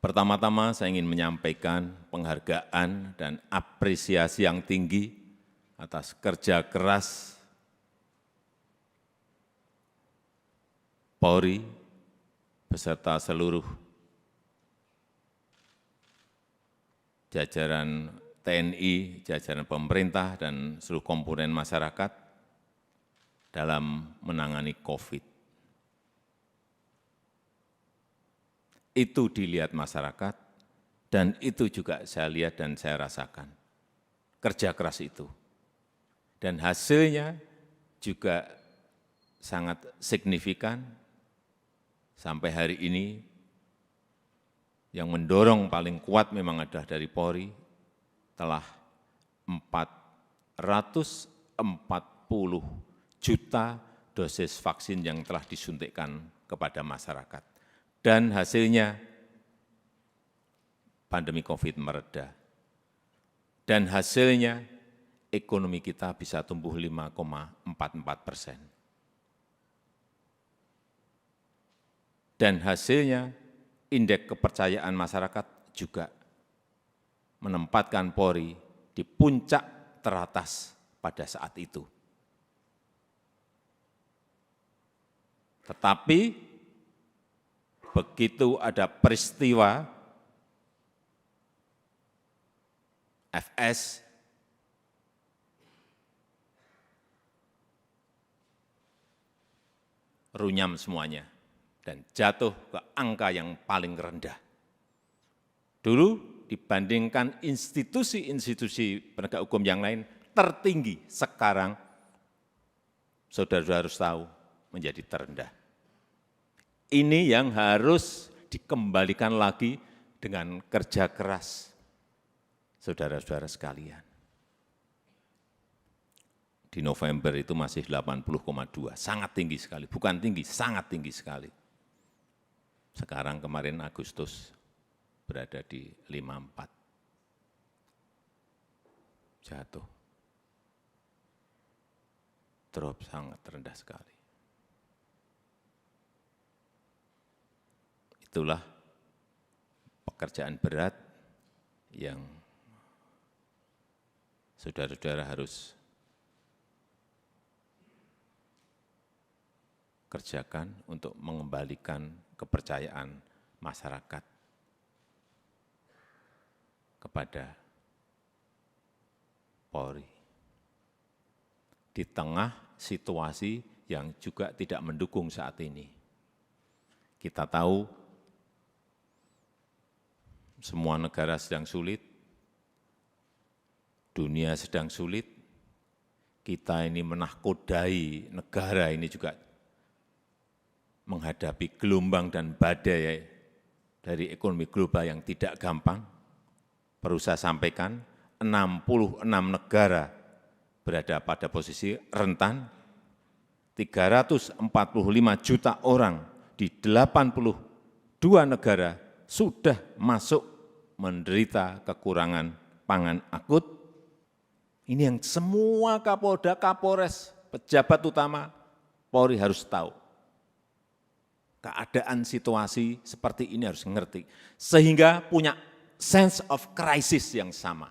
Pertama-tama saya ingin menyampaikan penghargaan dan apresiasi yang tinggi atas kerja keras Polri beserta seluruh jajaran TNI, jajaran pemerintah, dan seluruh komponen masyarakat dalam menangani COVID. Itu dilihat masyarakat, dan itu juga saya lihat dan saya rasakan. Kerja keras itu. Dan hasilnya juga sangat signifikan. Sampai hari ini, yang mendorong paling kuat memang adalah dari Polri, telah 440 juta dosis vaksin yang telah disuntikkan kepada masyarakat. Dan hasilnya pandemi COVID mereda. Dan hasilnya ekonomi kita bisa tumbuh 5,44%. Dan hasilnya indeks kepercayaan masyarakat juga menempatkan Polri di puncak teratas pada saat itu. Tetapi begitu ada peristiwa FS, runyam semuanya dan jatuh ke angka yang paling rendah. Dulu dibandingkan institusi-institusi penegak hukum yang lain tertinggi, sekarang saudara-saudara harus tahu menjadi terendah. Ini yang harus dikembalikan lagi dengan kerja keras saudara-saudara sekalian. Di November itu masih 80,2, sangat tinggi sekali, bukan tinggi, sangat tinggi sekali. Sekarang kemarin Agustus berada di 54, jatuh, drop sangat rendah sekali. Itulah pekerjaan berat yang saudara-saudara harus kerjakan untuk mengembalikan kepercayaan masyarakat kepada Polri. Di tengah situasi yang juga tidak mendukung saat ini. Kita tahu semua negara sedang sulit, dunia sedang sulit, kita ini menahkodai negara ini juga menghadapi gelombang dan badai dari ekonomi global yang tidak gampang. Perlu saya sampaikan, 66 negara berada pada posisi rentan, 345 juta orang di 82 negara sudah masuk menderita kekurangan pangan akut. Ini yang semua Kapolda, Kapolres, pejabat utama Polri harus tahu. Keadaan situasi seperti ini harus mengerti, sehingga punya sense of crisis yang sama.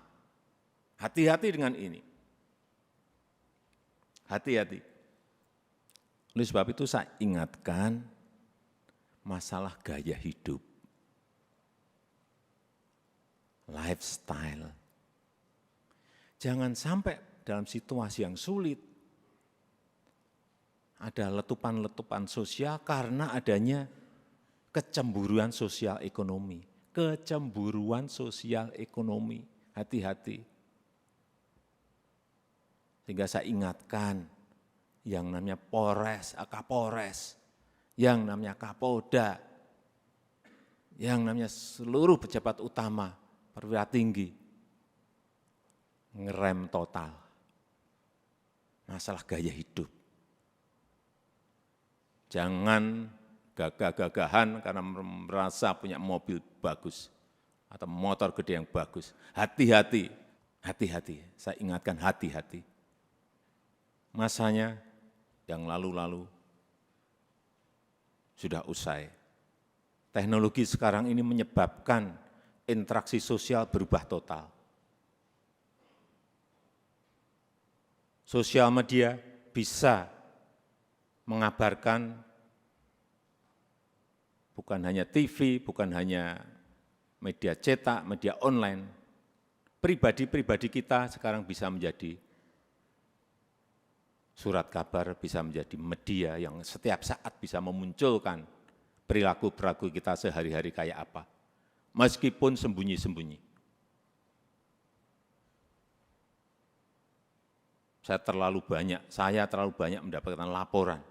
Hati-hati dengan ini. Hati-hati. Oleh sebab itu saya ingatkan masalah gaya hidup, lifestyle. Jangan sampai dalam situasi yang sulit, ada letupan-letupan sosial karena adanya kecemburuan sosial ekonomi. Kecemburuan sosial ekonomi, hati-hati. Sehingga saya ingatkan yang namanya Polres, Kapolres, yang namanya Kapolda, yang namanya seluruh pejabat utama, perwira tinggi, ngerem total masalah gaya hidup. Jangan gagah-gagahan karena merasa punya mobil bagus atau motor gede yang bagus. Hati-hati, hati-hati. Saya ingatkan hati-hati. Masanya yang lalu-lalu sudah usai. Teknologi sekarang ini menyebabkan interaksi sosial berubah total. Sosial media bisa mengabarkan bukan hanya TV, bukan hanya media cetak, media online. Pribadi-pribadi kita sekarang bisa menjadi surat kabar, bisa menjadi media yang setiap saat bisa memunculkan perilaku-perilaku kita sehari-hari kayak apa, meskipun sembunyi-sembunyi. Saya terlalu banyak mendapatkan laporan.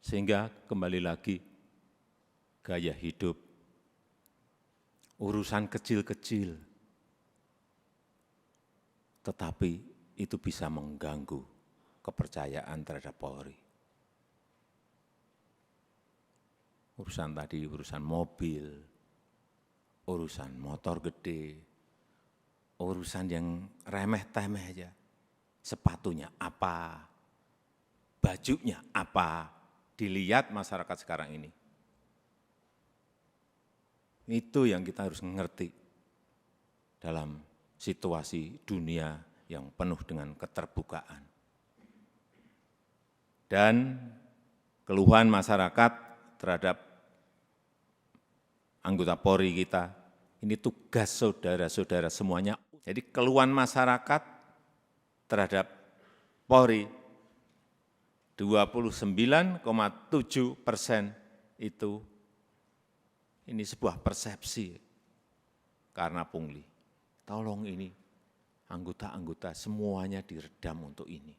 Sehingga kembali lagi, gaya hidup, urusan kecil-kecil, tetapi itu bisa mengganggu kepercayaan terhadap Polri. Urusan tadi, urusan mobil, urusan motor gede, urusan yang remeh-temeh aja. Sepatunya apa, bajunya apa, dilihat masyarakat sekarang ini. Itu yang kita harus mengerti dalam situasi dunia yang penuh dengan keterbukaan. Dan keluhan masyarakat terhadap anggota Polri kita, ini tugas saudara-saudara semuanya. Jadi keluhan masyarakat terhadap Polri 29,7% itu ini sebuah persepsi karena pungli. Tolong ini anggota-anggota semuanya diredam untuk ini.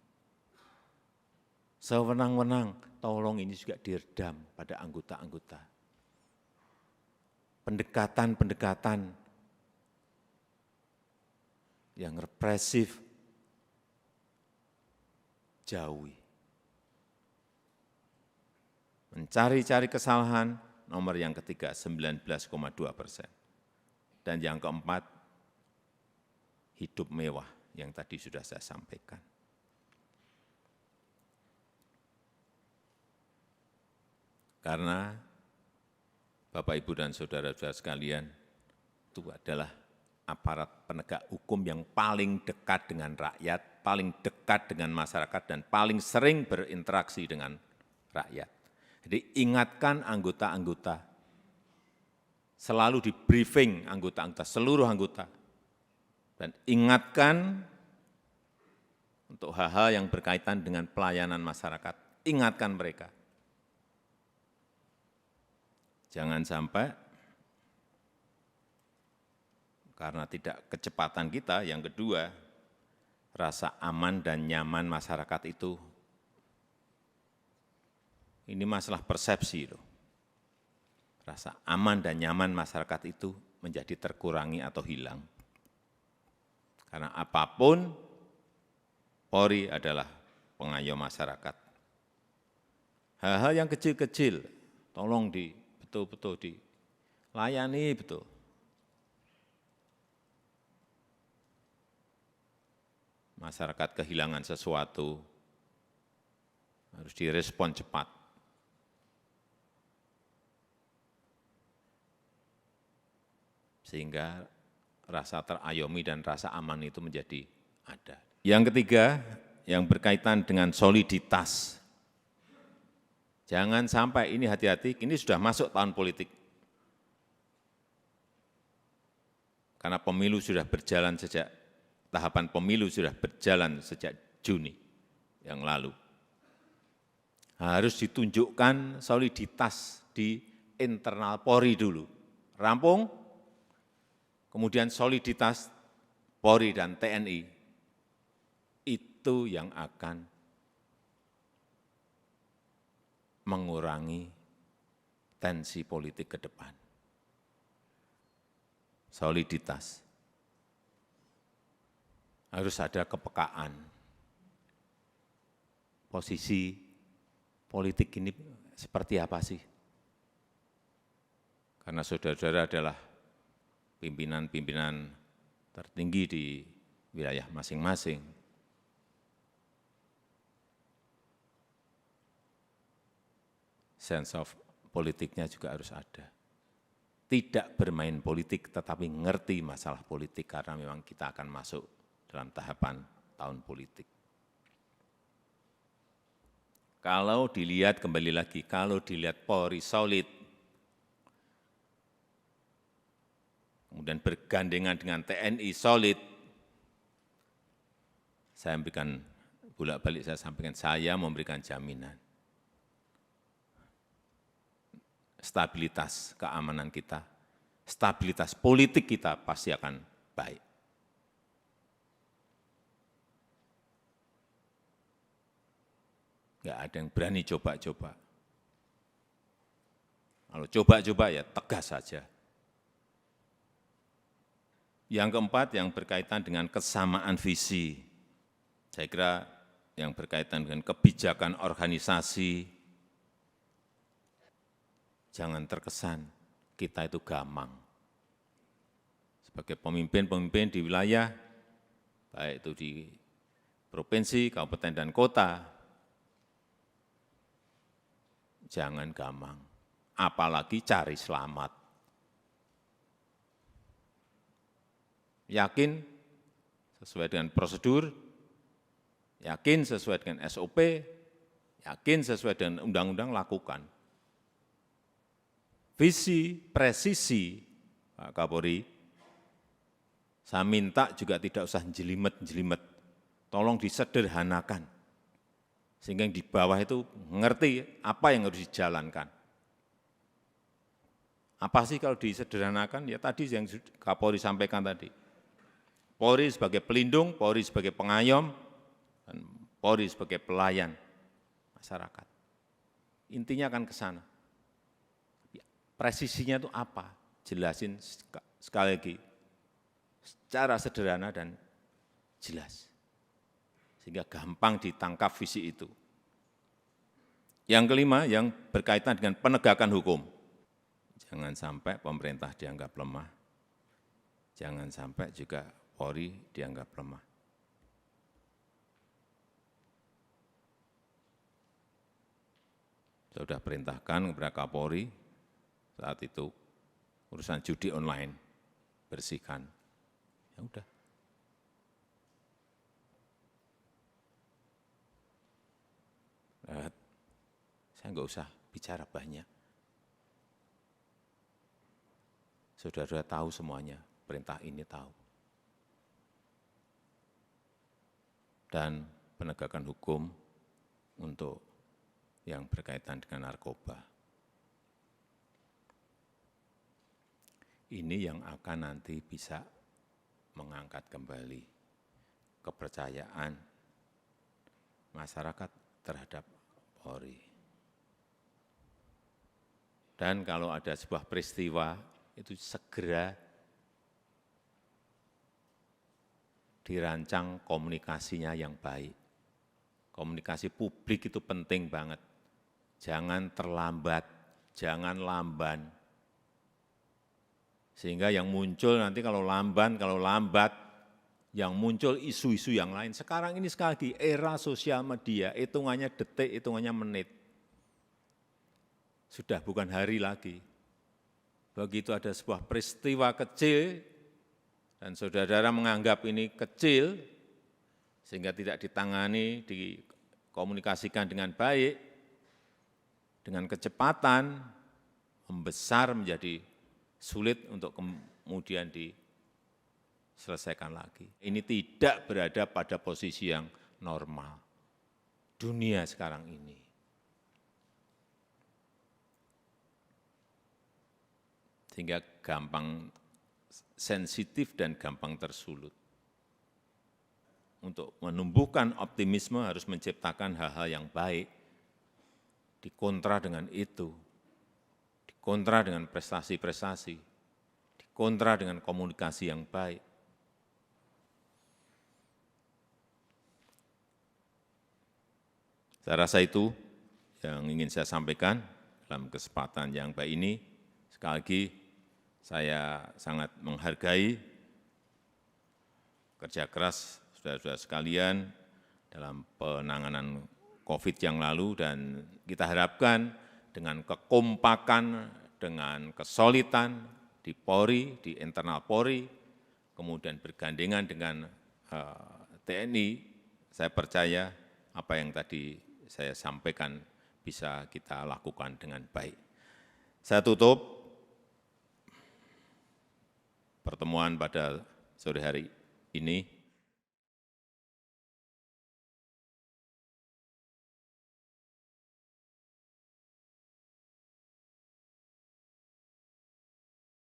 Sewenang-wenang, tolong ini juga diredam pada anggota-anggota. Pendekatan-pendekatan yang represif, jauhi. Mencari-cari kesalahan, nomor yang ketiga 19,2%. Dan yang keempat, hidup mewah yang tadi sudah saya sampaikan. Karena Bapak, Ibu, dan saudara-saudara sekalian, itu adalah aparat penegak hukum yang paling dekat dengan rakyat, paling dekat dengan masyarakat, dan paling sering berinteraksi dengan rakyat. Jadi ingatkan anggota-anggota, selalu di briefing anggota-anggota, seluruh anggota, dan ingatkan untuk hal-hal yang berkaitan dengan pelayanan masyarakat, ingatkan mereka. Jangan sampai karena tidak kecepatan kita, yang kedua, rasa aman dan nyaman masyarakat itu, ini masalah persepsi loh. Rasa aman dan nyaman masyarakat itu menjadi terkurangi atau hilang. Karena apapun, Polri adalah pengayom masyarakat. Hal-hal yang kecil-kecil, tolong betul-betul dilayani betul. Masyarakat kehilangan sesuatu, harus direspon cepat. Sehingga rasa terayomi dan rasa aman itu menjadi ada. Yang ketiga, yang berkaitan dengan soliditas. Jangan sampai ini, hati-hati, ini sudah masuk tahun politik. Karena pemilu sudah berjalan tahapan pemilu sudah berjalan sejak Juni yang lalu. Harus ditunjukkan soliditas di internal Polri dulu. Rampung, kemudian soliditas Polri dan TNI, itu yang akan mengurangi tensi politik ke depan. Soliditas. Harus ada kepekaan. Posisi politik ini seperti apa sih? Karena saudara-saudara adalah pimpinan-pimpinan tertinggi di wilayah masing-masing. sense of politiknya juga harus ada. Tidak bermain politik, tetapi ngerti masalah politik, karena memang kita akan masuk dalam tahapan tahun politik. Kalau dilihat, kembali lagi, kalau dilihat Polri solid, kemudian bergandengan dengan TNI solid, saya memberikan, bolak-balik saya sampaikan, saya memberikan jaminan stabilitas keamanan kita, stabilitas politik kita pasti akan baik. Enggak ada yang berani coba-coba. Kalau coba-coba ya tegas saja. Yang keempat, yang berkaitan dengan kesamaan visi. Saya kira yang berkaitan dengan kebijakan organisasi, jangan terkesan kita itu gamang. Sebagai pemimpin-pemimpin di wilayah, baik itu di provinsi, kabupaten, dan kota, jangan gamang, apalagi cari selamat. Yakin sesuai dengan prosedur, yakin sesuai dengan SOP, yakin sesuai dengan undang-undang, lakukan. Visi, presisi, Pak Kapolri, saya minta juga tidak usah jelimet-jelimet, tolong disederhanakan, sehingga yang di bawah itu mengerti apa yang harus dijalankan. Apa sih kalau disederhanakan? Ya tadi yang Kapolri sampaikan tadi. Polri sebagai pelindung, Polri sebagai pengayom, dan Polri sebagai pelayan masyarakat. Intinya akan ke sana. Presisinya itu apa? Jelasin sekali lagi, secara sederhana dan jelas. Sehingga gampang ditangkap visi itu. Yang kelima, yang berkaitan dengan penegakan hukum. Jangan sampai pemerintah dianggap lemah. Jangan sampai juga Polri dianggap lemah. Saya sudah perintahkan kepada Kapolri saat itu, urusan judi online, bersihkan. Ya udah. Saya enggak usah bicara banyak. Saudara-saudara tahu semuanya, perintah ini tahu. Dan penegakan hukum untuk yang berkaitan dengan narkoba. Ini yang akan nanti bisa mengangkat kembali kepercayaan masyarakat terhadap Polri. Dan kalau ada sebuah peristiwa, itu segera dirancang komunikasinya yang baik. Komunikasi publik itu penting banget. Jangan terlambat, jangan lamban. Sehingga yang muncul nanti kalau lambat, yang muncul isu-isu yang lain. Sekarang ini sekali lagi era sosial media, hitungannya detik, hitungannya menit. Sudah bukan hari lagi. Begitu ada sebuah peristiwa kecil, dan saudara-saudara menganggap ini kecil, sehingga tidak ditangani, dikomunikasikan dengan baik, dengan kecepatan, membesar menjadi sulit untuk kemudian diselesaikan lagi. Ini tidak berada pada posisi yang normal. Dunia sekarang ini. Sehingga gampang sensitif dan gampang tersulut. Untuk menumbuhkan optimisme harus menciptakan hal-hal yang baik, dikontra dengan itu. Kontra dengan prestasi-prestasi, kontra dengan komunikasi yang baik. Saya rasa itu yang ingin saya sampaikan dalam kesempatan yang baik ini. Sekali lagi, saya sangat menghargai kerja keras saudara-saudara sekalian dalam penanganan COVID yang lalu, dan kita harapkan dengan kekompakan, dengan kesolidan di Polri, di internal Polri, kemudian bergandengan dengan TNI, saya percaya apa yang tadi saya sampaikan bisa kita lakukan dengan baik. Saya tutup pertemuan pada sore hari ini